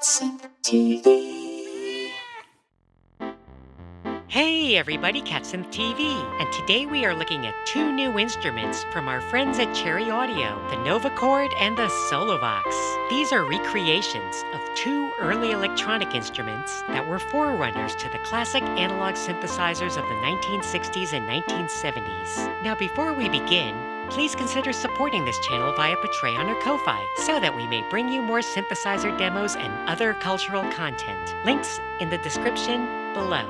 TV. Hey everybody, Catson TV, and today we are looking at two new instruments from our friends at Cherry Audio, the Novachord and the Solovox. These are recreations of two early electronic instruments that were forerunners to the classic analog synthesizers of the 1960s and 1970s. Now before we begin, please consider supporting this channel via Patreon or Ko-Fi so that we may bring you more synthesizer demos and other cultural content. Links in the description below.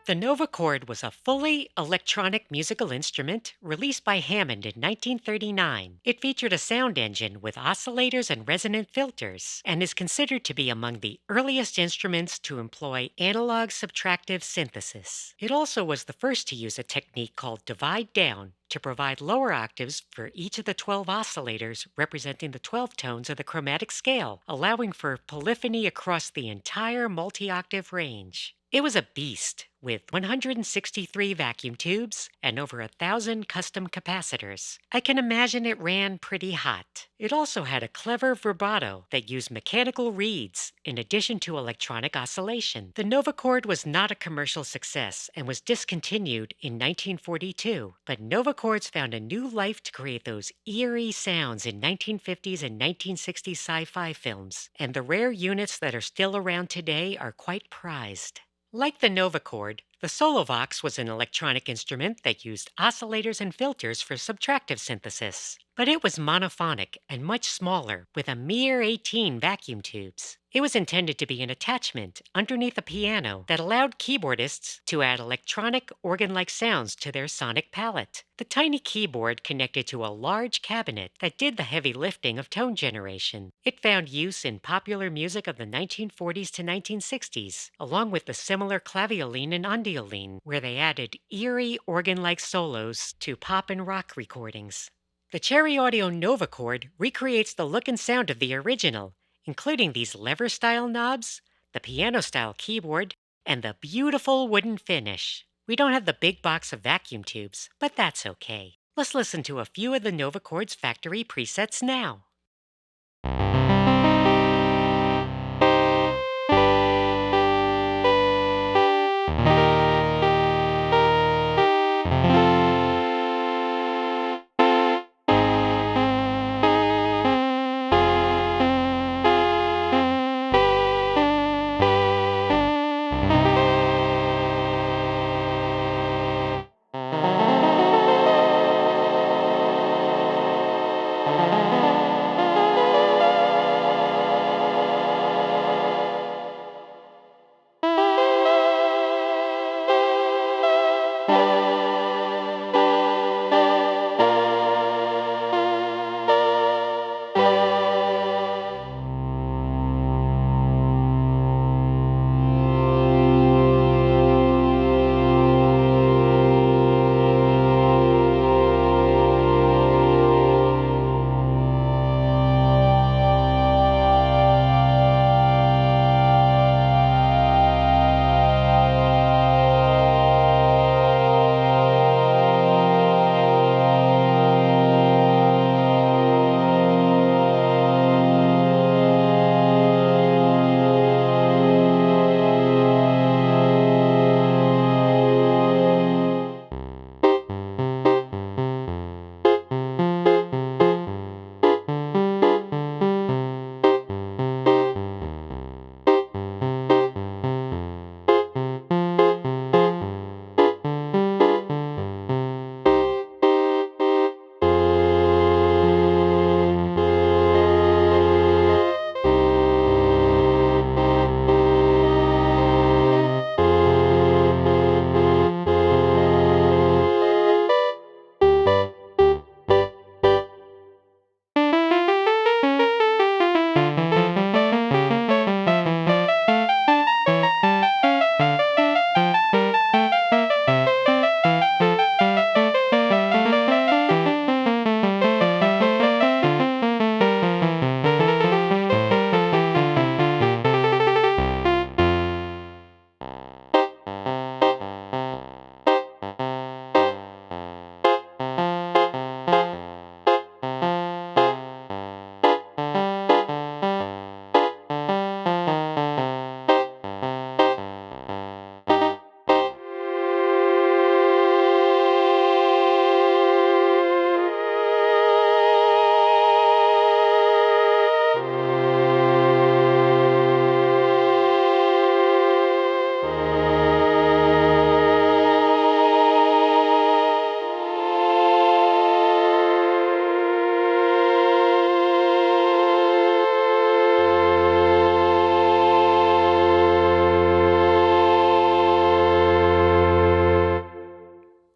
The Novachord was a fully electronic musical instrument released by Hammond in 1939. It featured a sound engine with oscillators and resonant filters, and is considered to be among the earliest instruments to employ analog subtractive synthesis. It also was the first to use a technique called divide down to provide lower octaves for each of the 12 oscillators representing the 12 tones of the chromatic scale, allowing for polyphony across the entire multi-octave range. It was a beast, with 163 vacuum tubes and over 1,000 custom capacitors. I can imagine it ran pretty hot. It also had a clever vibrato that used mechanical reeds in addition to electronic oscillation. The Novachord was not a commercial success and was discontinued in 1942, but Novachords found a new life to create those eerie sounds in 1950s and 1960s sci-fi films, and the rare units that are still around today are quite prized. Like the Novachord, the Solovox was an electronic instrument that used oscillators and filters for subtractive synthesis. But it was monophonic and much smaller, with a mere 18 vacuum tubes. It was intended to be an attachment underneath a piano that allowed keyboardists to add electronic organ-like sounds to their sonic palette. The tiny keyboard connected to a large cabinet that did the heavy lifting of tone generation. It found use in popular music of the 1940s to 1960s, along with the similar clavioline and undioline, where they added eerie organ-like solos to pop and rock recordings. The Cherry Audio Novachord recreates the look and sound of the original, including these lever-style knobs, the piano-style keyboard, and the beautiful wooden finish. We don't have the big box of vacuum tubes, but that's okay. Let's listen to a few of the Novachord's factory presets now.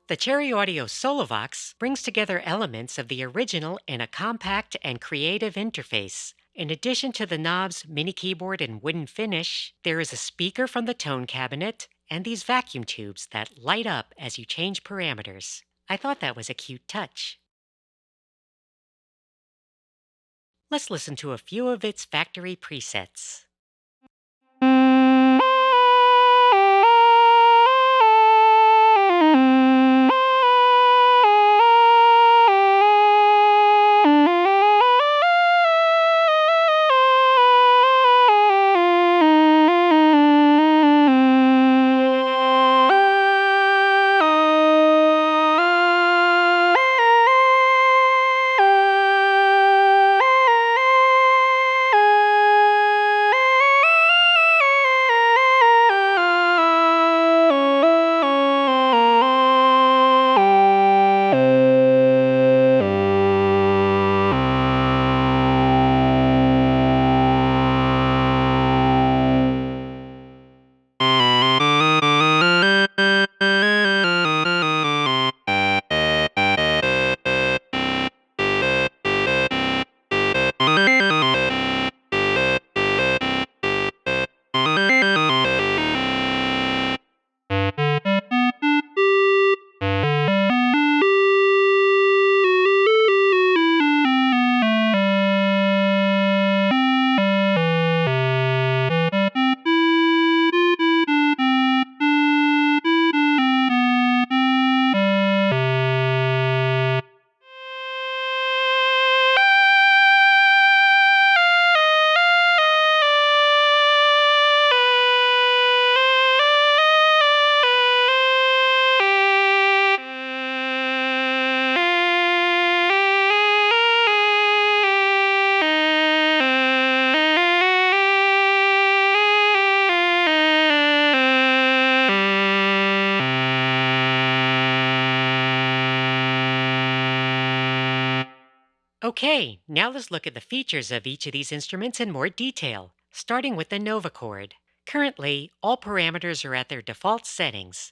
The Cherry Audio Solovox brings together elements of the original in a compact and creative interface. In addition to the knobs, mini keyboard, and wooden finish, there is a speaker from the tone cabinet and these vacuum tubes that light up as you change parameters. I thought that was a cute touch. Let's listen to a few of its factory presets. Okay, now let's look at the features of each of these instruments in more detail, starting with the Novachord. Currently, all parameters are at their default settings.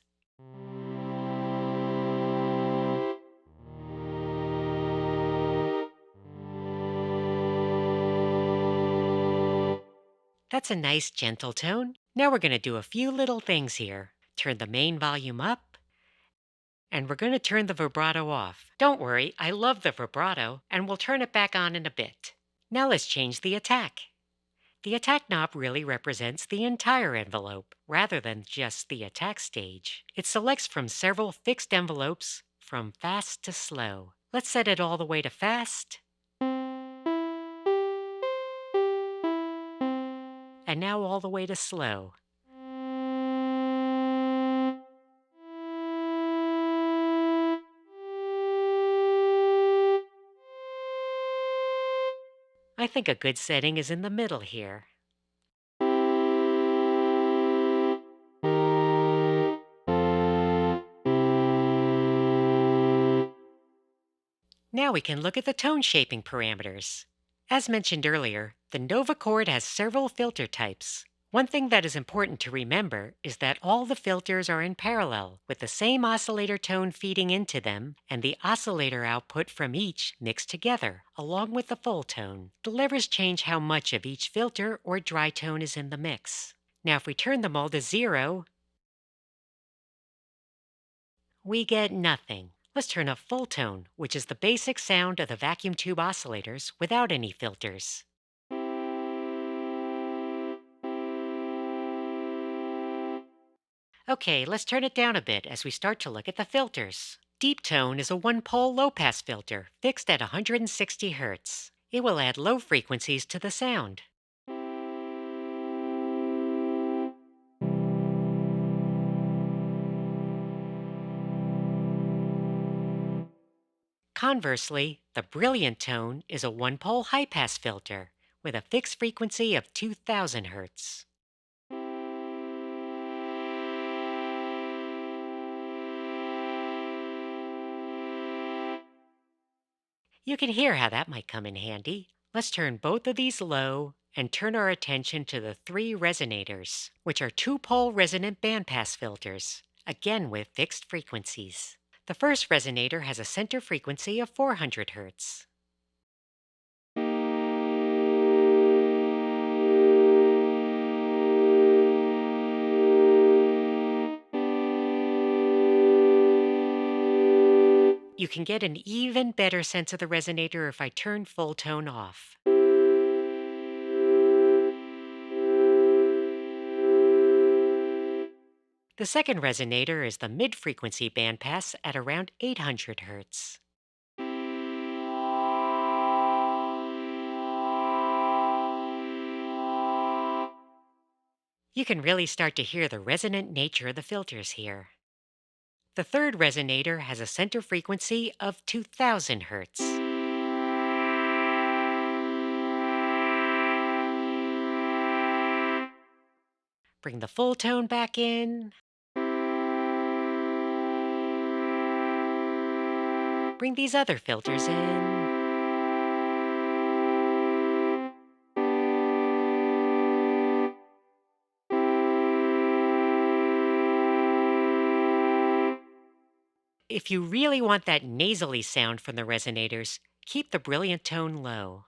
That's a nice gentle tone. Now we're going to do a few little things here. Turn the main volume up, and we're going to turn the vibrato off. Don't worry, I love the vibrato, and we'll turn it back on in a bit. Now let's change the attack. The attack knob really represents the entire envelope, rather than just the attack stage. It selects from several fixed envelopes, from fast to slow. Let's set it all the way to fast. And now all the way to slow. I think a good setting is in the middle here. Now we can look at the tone shaping parameters. As mentioned earlier, the Novachord has several filter types. One thing that is important to remember is that all the filters are in parallel, with the same oscillator tone feeding into them and the oscillator output from each mixed together, along with the full tone. The levers change how much of each filter or dry tone is in the mix. Now if we turn them all to 0, we get nothing. Let's turn up full tone, which is the basic sound of the vacuum tube oscillators without any filters. Okay, let's turn it down a bit as we start to look at the filters. Deep tone is a one-pole low-pass filter fixed at 160 Hz. It will add low frequencies to the sound. Conversely, the brilliant tone is a one-pole high-pass filter with a fixed frequency of 2000 Hz. You can hear how that might come in handy. Let's turn both of these low and turn our attention to the 3 resonators, which are two-pole resonant bandpass filters, again with fixed frequencies. The first resonator has a center frequency of 400 Hz. You can get an even better sense of the resonator if I turn full tone off. The second resonator is the mid-frequency bandpass at around 800 Hz. You can really start to hear the resonant nature of the filters here. The third resonator has a center frequency of 2000 Hz. Bring the full tone back in. Bring these other filters in. If you really want that nasally sound from the resonators, keep the brilliant tone low.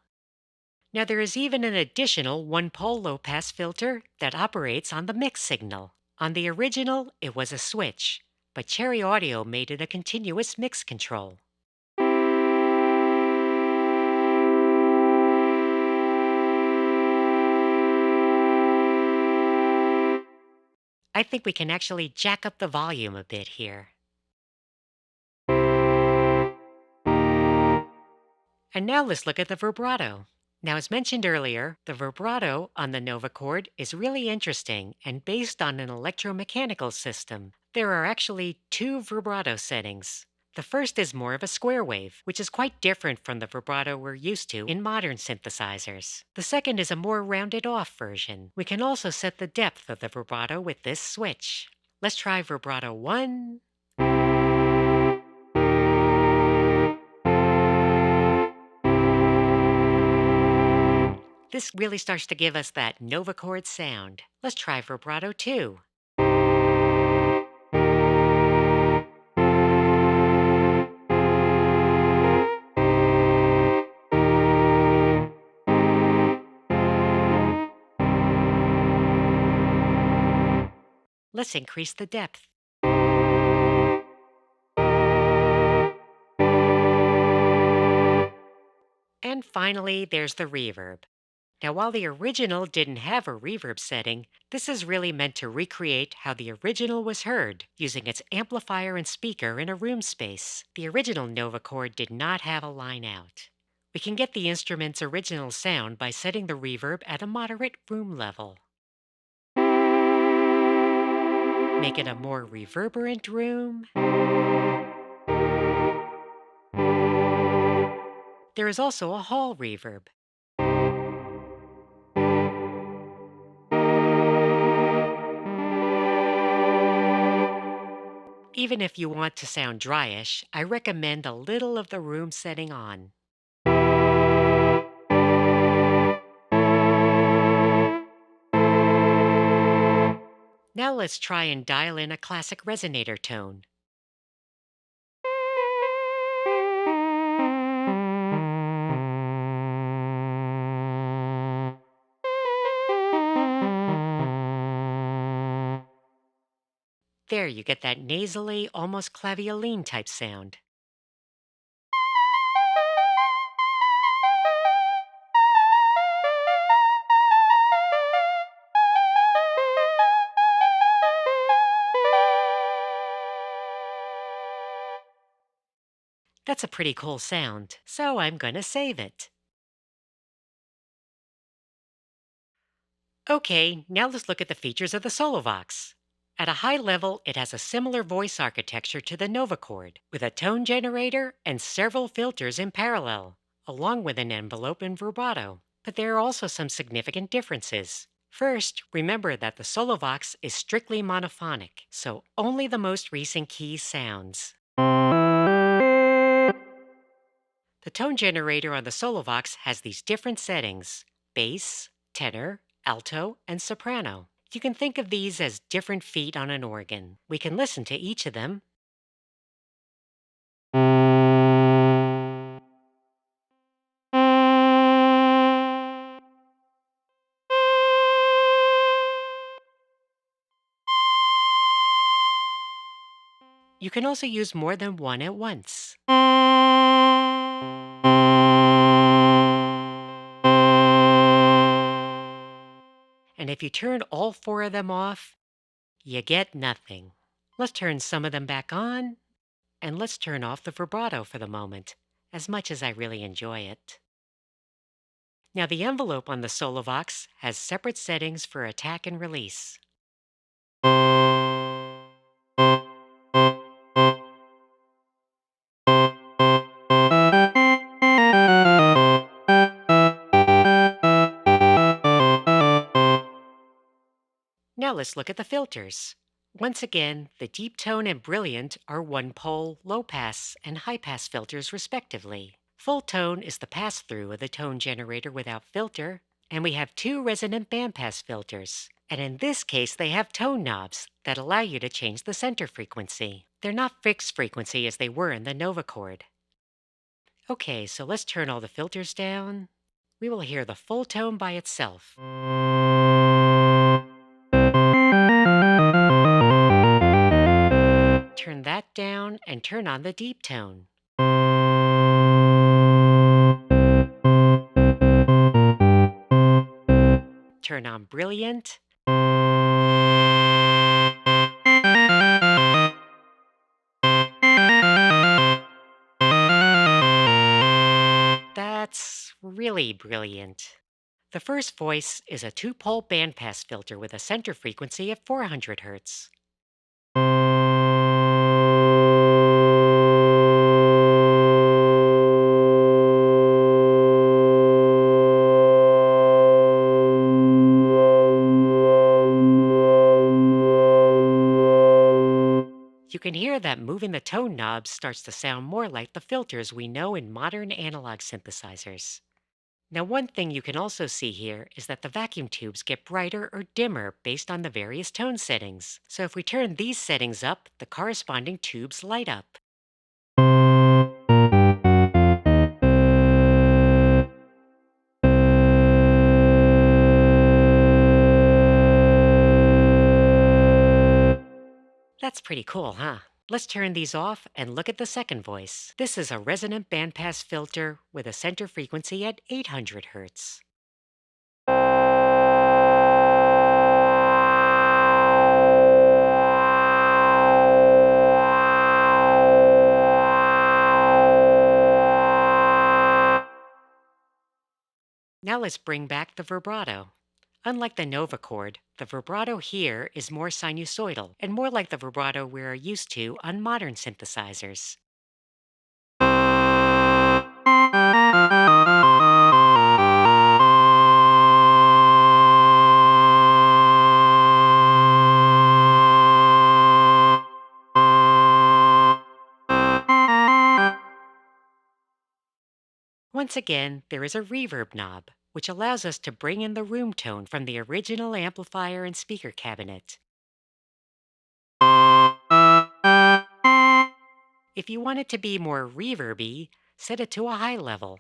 Now there is even an additional one-pole low-pass filter that operates on the mix signal. On the original, it was a switch, but Cherry Audio made it a continuous mix control. I think we can actually jack up the volume a bit here. And now let's look at the vibrato. Now, as mentioned earlier, the vibrato on the Novachord is really interesting and based on an electromechanical system. There are actually two vibrato settings. The first is more of a square wave, which is quite different from the vibrato we're used to in modern synthesizers. The second is a more rounded off version. We can also set the depth of the vibrato with this switch. Let's try vibrato 1. This really starts to give us that Novachord sound. Let's try vibrato 2. Let's increase the depth. And finally, there's the reverb. Now, while the original didn't have a reverb setting, this is really meant to recreate how the original was heard, using its amplifier and speaker in a room space. The original Novachord did not have a line out. We can get the instrument's original sound by setting the reverb at a moderate room level. Make it a more reverberant room. There is also a hall reverb. Even if you want to sound dryish, I recommend a little of the room setting on. Now let's try and dial in a classic resonator tone. There you get that nasally, almost clavioline type sound. That's a pretty cool sound, so I'm going to save it. Okay, now let's look at the features of the Solovox. At a high level, it has a similar voice architecture to the Novachord, with a tone generator and several filters in parallel, along with an envelope and vibrato. But there are also some significant differences. First, remember that the Solovox is strictly monophonic, so only the most recent keys sounds. The tone generator on the Solovox has these different settings: bass, tenor, alto, and soprano. You can think of these as different feet on an organ. We can listen to each of them. You can also use more than one at once. And if you turn all four of them off, you get nothing. Let's turn some of them back on, and let's turn off the vibrato for the moment, as much as I really enjoy it. Now the envelope on the Solovox has separate settings for attack and release. Now let's look at the filters. Once again, the deep tone and brilliant are one-pole low-pass and high-pass filters respectively. Full tone is the pass-through of the tone generator without filter, and we have two resonant bandpass filters. And in this case, they have tone knobs that allow you to change the center frequency. They're not fixed frequency as they were in the Novachord. Okay, so let's turn all the filters down. We will hear the full tone by itself. Turn that down and turn on the deep tone. Turn on brilliant. That's really brilliant. The first voice is a two-pole bandpass filter with a center frequency of 400 Hz. You can hear that moving the tone knobs starts to sound more like the filters we know in modern analog synthesizers. Now, one thing you can also see here is that the vacuum tubes get brighter or dimmer based on the various tone settings. So if we turn these settings up, the corresponding tubes light up. That's pretty cool, huh? Let's turn these off and look at the second voice. This is a resonant bandpass filter with a center frequency at 800 Hz. Now let's bring back the vibrato. Unlike the Novachord, the vibrato here is more sinusoidal and more like the vibrato we're used to on modern synthesizers. Once again, there is a reverb knob, which allows us to bring in the room tone from the original amplifier and speaker cabinet. If you want it to be more reverby, set it to a high level.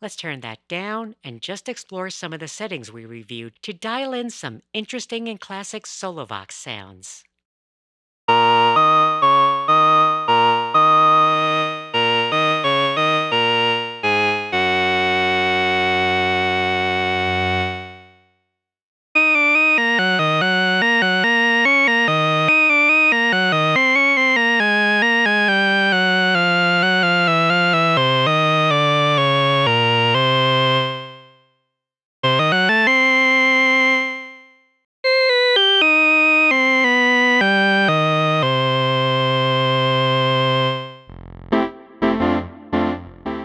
Let's turn that down and just explore some of the settings we reviewed to dial in some interesting and classic Solovox sounds.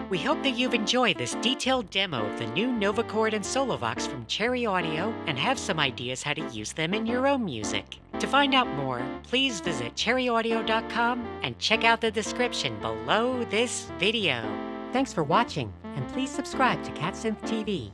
We hope that you've enjoyed this detailed demo of the new Novachord and Solovox from Cherry Audio and have some ideas how to use them in your own music. To find out more, please visit cherryaudio.com and check out the description below this video. Thanks for watching, and please subscribe to CatSynth TV.